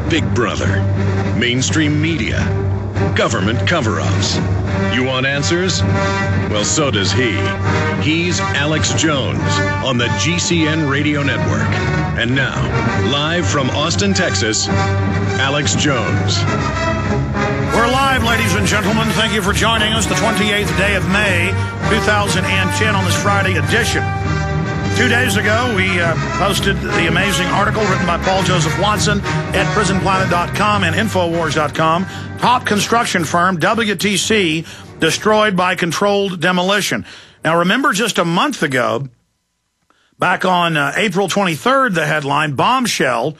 Big Brother, mainstream media, government cover-ups. You want answers? Well, so does he. He's Alex Jones on the GCN Radio Network. And now, live from Austin, Texas, Alex Jones. We're live, ladies and gentlemen. Thank you for joining us. The 28th day of May, 2010 on this Friday edition. 2 days ago, we posted the amazing article written by Paul Joseph Watson at prisonplanet.com and Infowars.com. Top construction firm, WTC, destroyed by controlled demolition. Now, remember just a month ago, back on April 23rd, the headline, bombshell,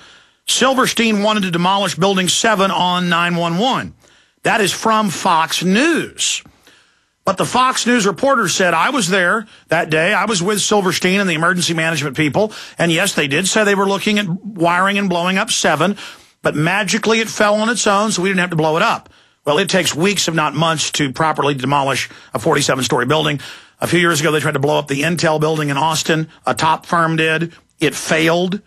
Silverstein wanted to demolish Building 7 on 9/11. That is from Fox News. But the Fox News reporter said, I was there that day. I was with Silverstein and the emergency management people. And yes, they did say they were looking at wiring and blowing up 7. But magically it fell on its own, so we didn't have to blow it up. Well, it takes weeks, if not months, to properly demolish a 47-story building. A few years ago, they tried to blow up the Intel building in Austin. A top firm did. It failed.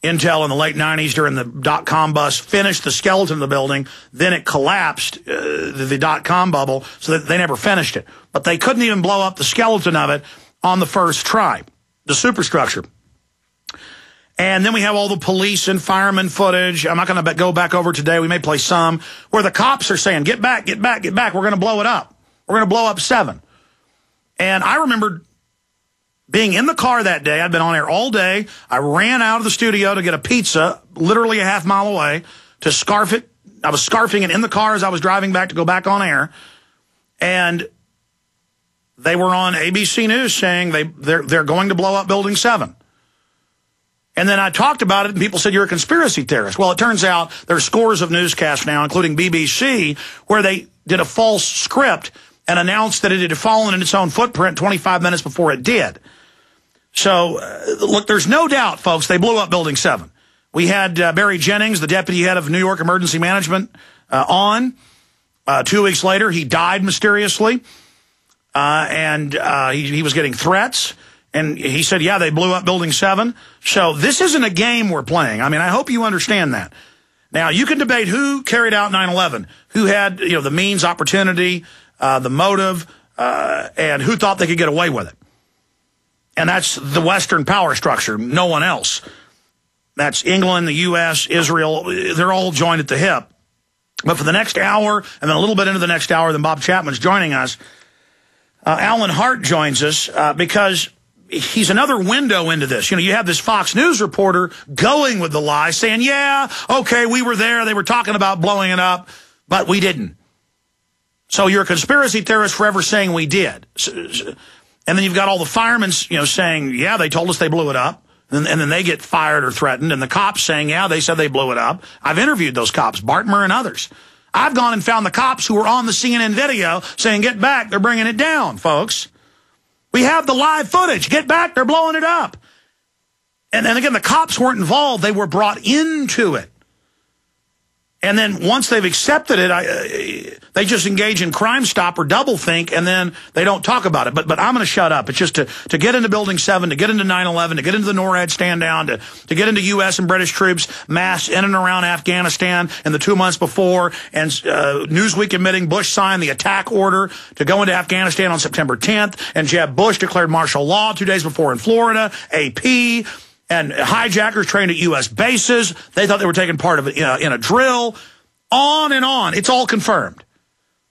Intel in the late 90s during the dot-com bust finished the skeleton of the building. Then it collapsed, the dot-com bubble, so that they never finished it. But they couldn't even blow up the skeleton of it on the first try, the superstructure. And then we have all the police and firemen footage. I'm not going to go back over today. We may play some, where the cops are saying, get back, get back, get back. We're going to blow it up. We're going to blow up 7. And I remember being in the car that day. I'd been on air all day. I ran out of the studio to get a pizza, literally a half mile away, to scarf it. I was scarfing it in the car as I was driving back to go back on air. And they were on ABC News saying they're going to blow up Building 7. And then I talked about it, and people said, you're a conspiracy theorist. Well, it turns out there's scores of newscasts now, including BBC, where they did a false script and announced that it had fallen in its own footprint 25 minutes before it did. So, look, there's no doubt, folks, they blew up Building 7. We had Barry Jennings, the deputy head of New York Emergency Management, on. 2 weeks later, he died mysteriously, and he was getting threats. And he said, yeah, they blew up Building 7. So this isn't a game we're playing. I mean, I hope you understand that. Now, you can debate who carried out 9/11, who had, the means, opportunity, the motive, and who thought they could get away with it. And that's the Western power structure, no one else. That's England, the U.S., Israel. They're all joined at the hip. But for the next hour, and then a little bit into the next hour, then Bob Chapman's joining us. Alan Hart joins us because he's another window into this. You have this Fox News reporter going with the lie, saying, yeah, okay, we were there. They were talking about blowing it up, but we didn't. So you're a conspiracy theorist forever saying we did. And then you've got all the firemen, saying, yeah, they told us they blew it up. And then they get fired or threatened. And the cops saying, yeah, they said they blew it up. I've interviewed those cops, Bartmer and others. I've gone and found the cops who were on the CNN video saying, get back, they're bringing it down, folks. We have the live footage. Get back, they're blowing it up. And again, the cops weren't involved. They were brought into it. And then once they've accepted it, they just engage in Crime Stop or doublethink, and then they don't talk about it. But I'm going to shut up. It's just to get into Building 7, to get into 9/11, to get into the NORAD stand down, to get into U.S. and British troops massed in and around Afghanistan in the 2 months before, and Newsweek admitting Bush signed the attack order to go into Afghanistan on September 10th, and Jeb Bush declared martial law 2 days before in Florida, AP. And hijackers trained at U.S. bases. They thought they were taking part of it in a drill. On and on. It's all confirmed.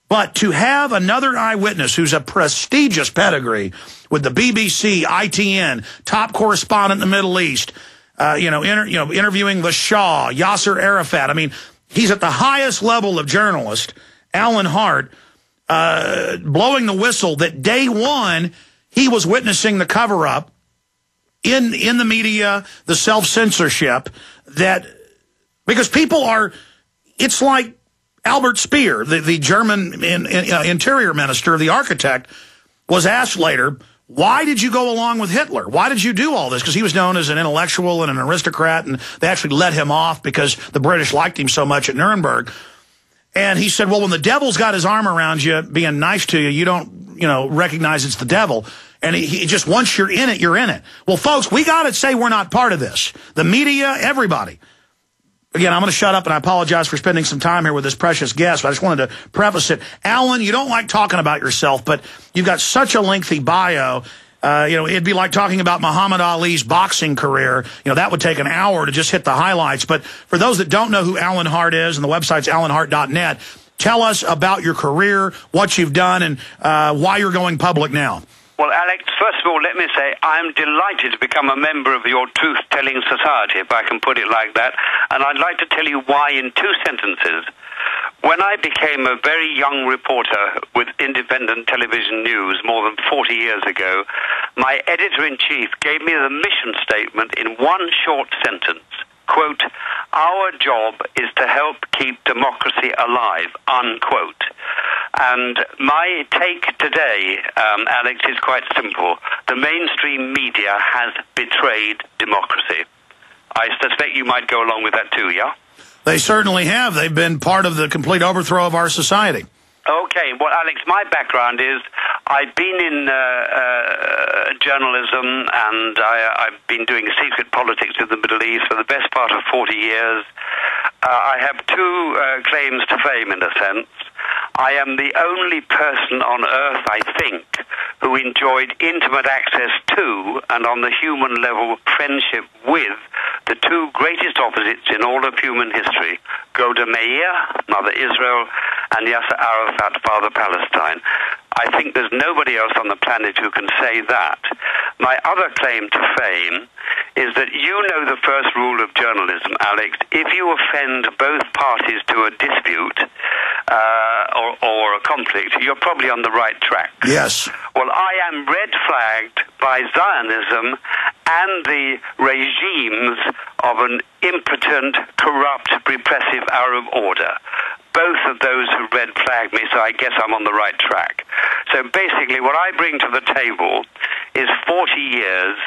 But to have another eyewitness who's a prestigious pedigree with the BBC, ITN, top correspondent in the Middle East, interviewing the Shah, Yasser Arafat. I mean, he's at the highest level of journalist, Alan Hart, blowing the whistle that day one he was witnessing the cover-up in the media, the self-censorship, because people are, it's like Albert Speer, the German interior minister, the architect, was asked later, why did you go along with Hitler? Why did you do all this? Because he was known as an intellectual and an aristocrat, and they actually let him off because the British liked him so much at Nuremberg. And he said, well, when the devil's got his arm around you, being nice to you, you don't, recognize it's the devil. And he just, once you're in it, you're in it. Well, folks, we got to say we're not part of this. The media, everybody. Again, I'm going to shut up, and I apologize for spending some time here with this precious guest, but I just wanted to preface it. Alan, you don't like talking about yourself, but you've got such a lengthy bio. It'd be like talking about Muhammad Ali's boxing career. That would take an hour to just hit the highlights. But for those that don't know who Alan Hart is, and the website's alanhart.net, tell us about your career, what you've done, and why you're going public now. Well, Alex, first of all, let me say I'm delighted to become a member of your truth-telling society, if I can put it like that. And I'd like to tell you why in 2 sentences. When I became a very young reporter with independent television news more than 40 years ago, my editor-in-chief gave me the mission statement in one short sentence. Quote, "Our job is to help keep democracy alive," unquote. And my take today, Alex, is quite simple. The mainstream media has betrayed democracy. I suspect you might go along with that too, yeah? They certainly have. They've been part of the complete overthrow of our society. Okay, well, Alex, my background is I've been in journalism, and I've been doing secret politics in the Middle East for the best part of 40 years. I have 2 claims to fame, in a sense. I am the only person on Earth, I think, who enjoyed intimate access to, and on the human level, friendship with, the 2 greatest opposites in all of human history, Golda Meir, Mother Israel, and Yasser Arafat, Father Palestine. I think there's nobody else on the planet who can say that. My other claim to fame is that you know the first rule of journalism, Alex. If you offend both parties to a dispute or a conflict, you're probably on the right track. Yes. Well, I am red flagged by Zionism and the regimes of an impotent, corrupt, repressive Arab order. Both of those who red flagged me, so I guess I'm on the right track. So basically what I bring to the table is 40 years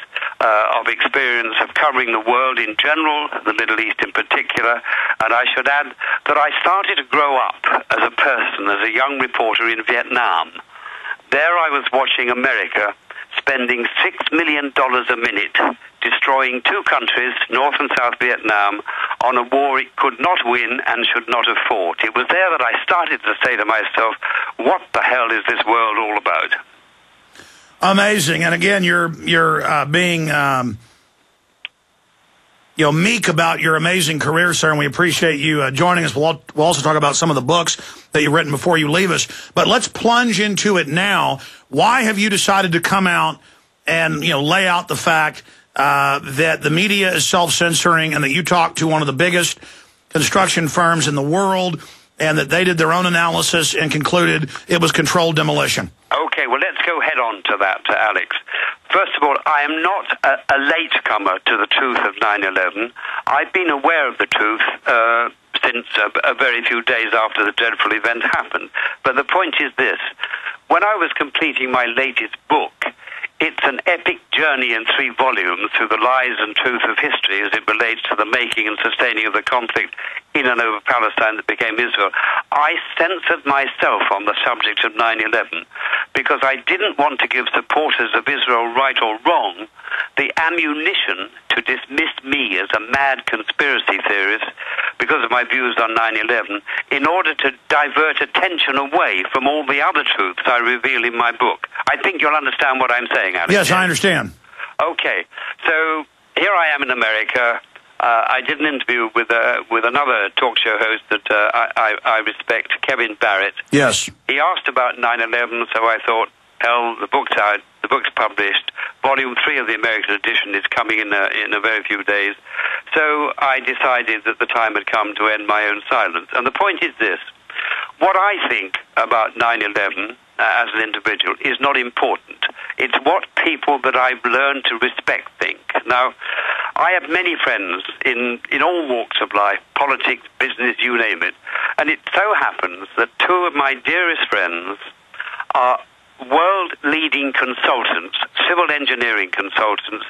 of experience of covering the world in general, the Middle East in particular, and I should add that I started to grow up as a person, as a young reporter in Vietnam. There I was watching America spending $6 million a minute destroying 2 countries, North and South Vietnam, on a war it could not win and should not have fought. It was there that I started to say to myself, what the hell is this world all about? Amazing. And again, you're being meek about your amazing career, sir, and we appreciate you joining us. We'll also talk about some of the books that you've written before you leave us. But let's plunge into it now. Why have you decided to come out and lay out the fact that the media is self-censoring, and that you talked to one of the biggest construction firms in the world, and that they did their own analysis and concluded it was controlled demolition? Okay, well, let's go head on to that, Alex. First of all, I am not a latecomer to the truth of 9/11. I've been aware of the truth since a very few days after the dreadful event happened. But the point is this. When I was completing my latest book, it's an epic journey in 3 volumes through the lies and truth of history as it relates to the making and sustaining of the conflict in and over Palestine that became Israel. I censored myself on the subject of 9/11 because I didn't want to give supporters of Israel, right or wrong, the ammunition to dismiss me as a mad conspiracy theorist because of my views on 9/11, in order to divert attention away from all the other truths I reveal in my book. I think you'll understand what I'm saying, Alex. Yes, I understand. Okay, so here I am in America. I did an interview with another talk show host that I respect, Kevin Barrett. Yes. He asked about 9/11, so I thought, hell, the book's out, the book's published. Volume 3 of the American edition is coming in a very few days. So I decided that the time had come to end my own silence. And the point is this. What I think about 9/11 as an individual is not important. It's what people that I've learned to respect think. Now, I have many friends in all walks of life, politics, business, you name it. And it so happens that 2 of my dearest friends are world-leading consultants, civil engineering consultants,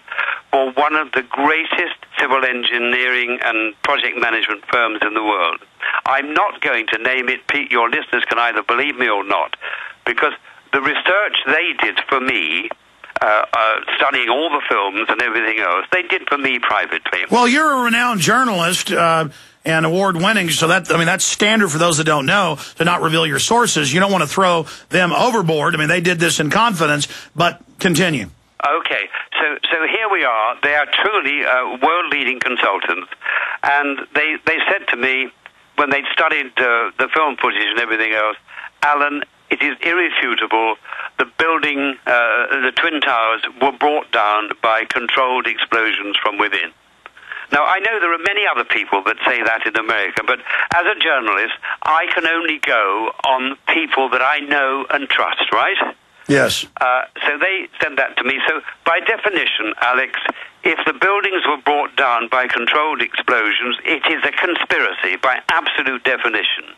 for one of the greatest civil engineering and project management firms in the world. I'm not going to name it. Pete, your listeners can either believe me or not, because the research they did for me, studying all the films and everything else, they did for me privately. Well, you're a renowned journalist. and award-winning. So that's standard for those that don't know, to not reveal your sources. You don't want to throw them overboard. I mean, they did this in confidence, but continue. Okay, so here we are. They are truly world-leading consultants, and they said to me, when they'd studied the film footage and everything else, Alan, it is irrefutable. The building, the Twin Towers, were brought down by controlled explosions from within. Now, I know there are many other people that say that in America, but as a journalist, I can only go on people that I know and trust, right? Yes. So they said that to me. So by definition, Alex, if the buildings were brought down by controlled explosions, it is a conspiracy by absolute definition.